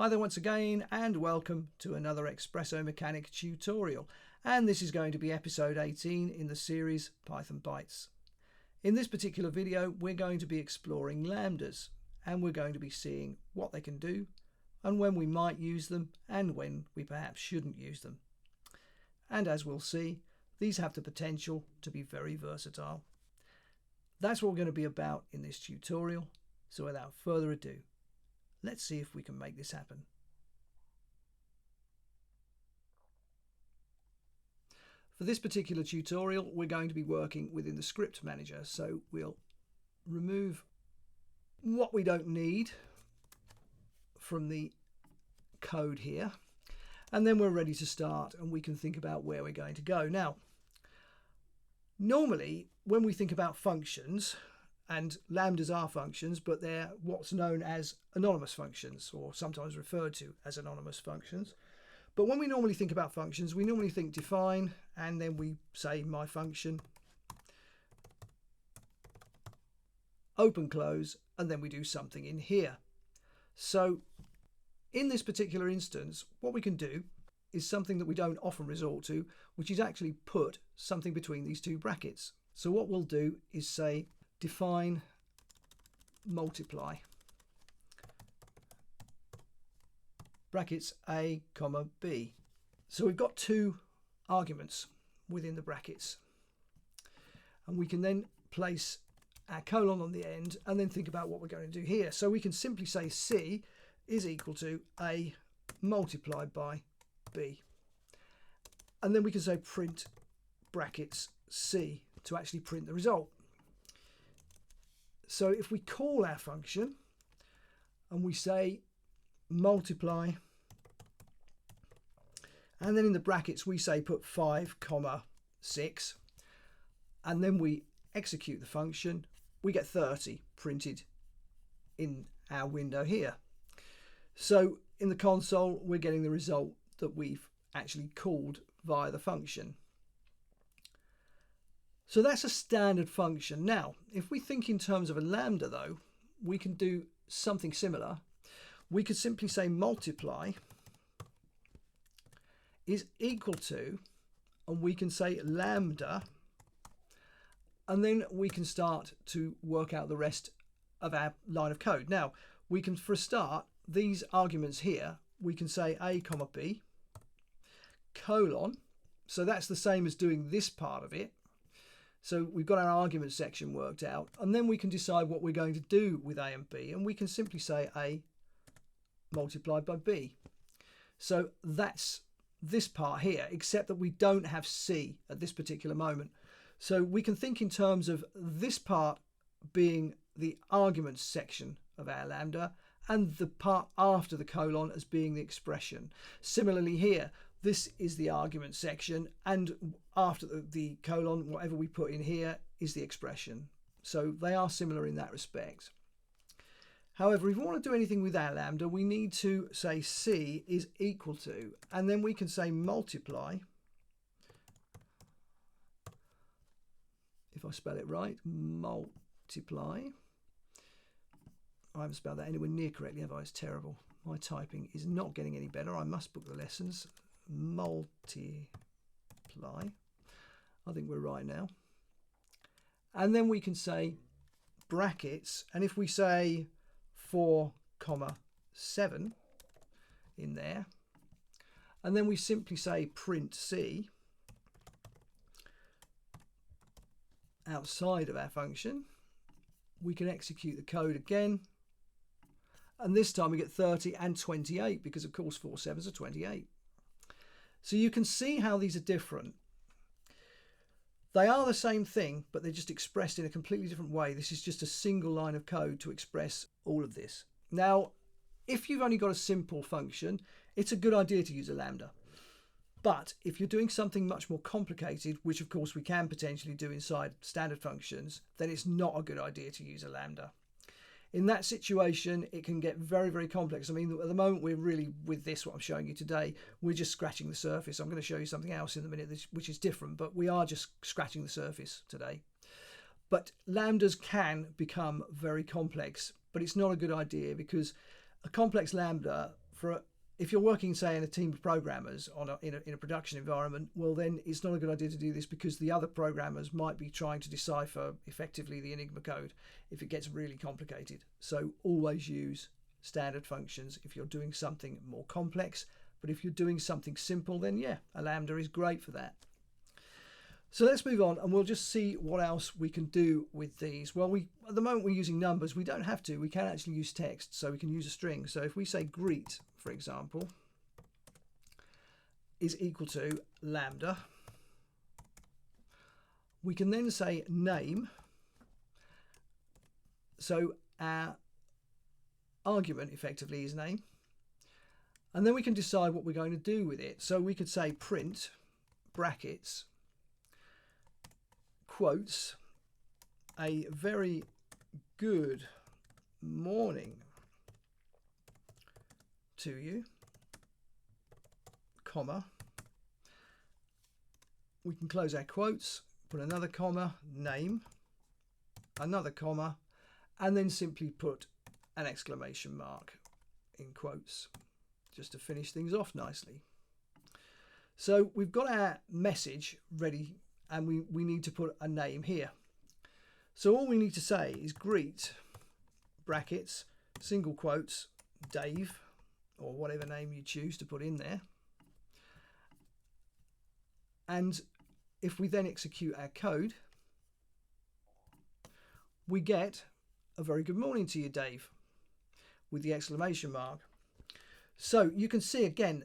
Hi there once again and welcome to another Expresso Mechanic tutorial, and this is going to be episode 18 in the series Python Bytes. In this particular video we're going to be exploring Lambdas and we're going to be seeing what they can do and when we might use them and when we perhaps shouldn't use them. And as we'll see, these have the potential to be very versatile. That's what we're going to be about in this tutorial, so without further ado, let's see if we can make this happen. For this particular tutorial, we're going to be working within the script manager. So we'll remove what we don't need from the code here. And then we're ready to start and we can think about where we're going to go. Now, normally when we think about functions, and lambdas are functions, but they're what's known as anonymous functions, or sometimes referred to as anonymous functions. But when we normally think about functions, we normally think define, and then we say my function, open, close, and then we do something in here. So in this particular instance, what we can do is something that we don't often resort to, which is actually put something between these two brackets. So what we'll do is say define multiply, brackets a comma b. So we've got two arguments within the brackets, and we can then place our colon on the end and then think about what we're going to do here. So we can simply say c is equal to a multiplied by b, and then we can say print brackets c to actually print the result. So if we call our function and we say multiply, and then in the brackets we say put 5 comma 6, and then we execute the function, we get 30 printed in our window here. So in the console we're getting the result that we've actually called via the function. So that's a standard function. Now, if we think in terms of a lambda though, we can do something similar. We could simply say multiply is equal to, and we can say lambda, and then we can start to work out the rest of our line of code. Now, we can, for a start, these arguments here, we can say a comma b, colon, so that's the same as doing this part of it. So we've got our argument section worked out, and then we can decide what we're going to do with a and b, and we can simply say a multiplied by b. So that's this part here, except that we don't have c at this particular moment. So we can think in terms of this part being the argument section of our lambda, and the part after the colon as being the expression. Similarly here, this is the argument section, and after the colon, whatever we put in here is the expression. So they are similar in that respect. However, if we want to do anything with our lambda, we need to say c is equal to, and then we can say multiply, if I spell it right, multiply. I haven't spelled that anywhere near correctly, have I? It's terrible. My typing is not getting any better. I must book the lessons. Multiply. I think we're right now. And then we can say brackets, and if we say 4 comma 7 in there, and then we simply say print c outside of our function, we can execute the code again, and this time we get 30 and 28, because of course 4 7s are 28. So you can see how these are different. They are the same thing, but they're just expressed in a completely different way. This is just a single line of code to express all of this. Now, if you've only got a simple function, it's a good idea to use a lambda. But if you're doing something much more complicated, which of course we can potentially do inside standard functions, then it's not a good idea to use a lambda. In that situation, it can get very, very complex. I mean, at the moment, we're really, with this, what I'm showing you today, we're just scratching the surface. I'm going to show you something else in a minute, which is different, but we are just scratching the surface today. But lambdas can become very complex, but it's not a good idea, because a complex lambda if you're working, say, in a team of programmers in a production environment, well, then it's not a good idea to do this, because the other programmers might be trying to decipher effectively the Enigma code if it gets really complicated. So always use standard functions if you're doing something more complex. But if you're doing something simple, then yeah, a Lambda is great for that. So let's move on, and we'll just see what else we can do with these. Well, at the moment we're using numbers. We don't have to. We can actually use text, so we can use a string. So if we say greet, for example, is equal to Lambda, we can then say name. So our argument effectively is name. And then we can decide what we're going to do with it. So we could say print brackets quotes a very good morning to you, comma. We can close our quotes, put another comma, name, another comma, and then simply put an exclamation mark in quotes, just to finish things off nicely. So we've got our message ready, and we need to put a name here. So all we need to say is greet brackets single quotes Dave, or whatever name you choose to put in there. And if we then execute our code, we get a very good morning to you, Dave, with the exclamation mark. So you can see again,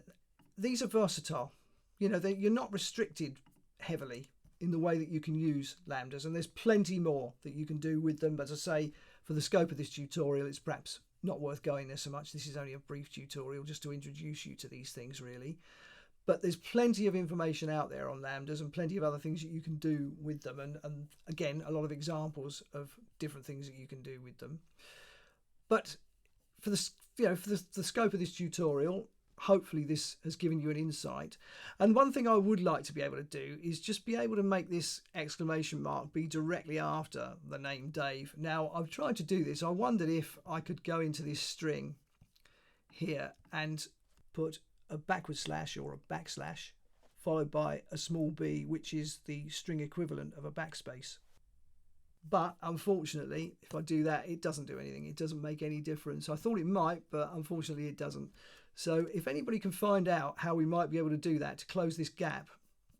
these are versatile. You know, you're not restricted heavily in the way that you can use Lambdas, and there's plenty more that you can do with them. But as I say, for the scope of this tutorial, it's perhaps not worth going there so much. This is only a brief tutorial just to introduce you to these things, really. But there's plenty of information out there on Lambdas and plenty of other things that you can do with them. And again, a lot of examples of different things that you can do with them. But for the scope of this tutorial, hopefully this has given you an insight. And one thing I would like to be able to do is just be able to make this exclamation mark be directly after the name Dave. Now, I've tried to do this. I wondered if I could go into this string here and put a backward slash or a backslash followed by a small b, which is the string equivalent of a backspace. But unfortunately, if I do that, it doesn't do anything. It doesn't make any difference. I thought it might, but unfortunately it doesn't. So if anybody can find out how we might be able to do that to close this gap,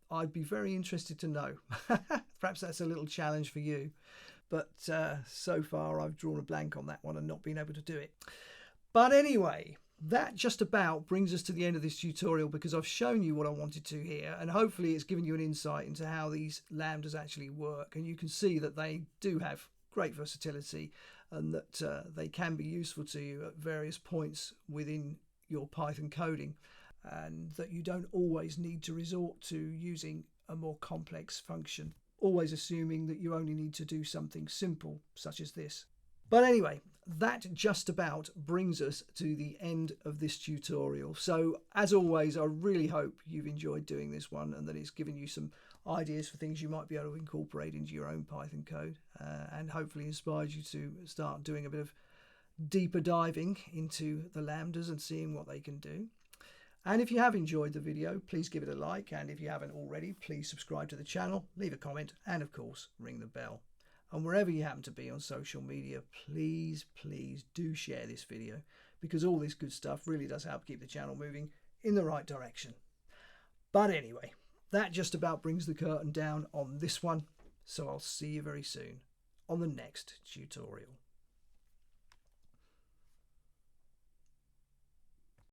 I'd be very interested to know. Perhaps that's a little challenge for you. But so far I've drawn a blank on that one and not been able to do it. But anyway, that just about brings us to the end of this tutorial, because I've shown you what I wanted to here, and hopefully it's given you an insight into how these Lambdas actually work. And you can see that they do have great versatility, and that they can be useful to you at various points within your Python coding, and that you don't always need to resort to using a more complex function, always assuming that you only need to do something simple such as this. But anyway, that just about brings us to the end of this tutorial. So as always, I really hope you've enjoyed doing this one and that it's given you some ideas for things you might be able to incorporate into your own Python code, and hopefully inspired you to start doing a bit of deeper diving into the Lambdas and seeing what they can do. And if you have enjoyed the video, please give it a like, and if you haven't already, please subscribe to the channel, leave a comment, and of course ring the bell. And wherever you happen to be on social media, please do share this video, because all this good stuff really does help keep the channel moving in the right direction. But anyway, that just about brings the curtain down on this one, so I'll see you very soon on the next tutorial.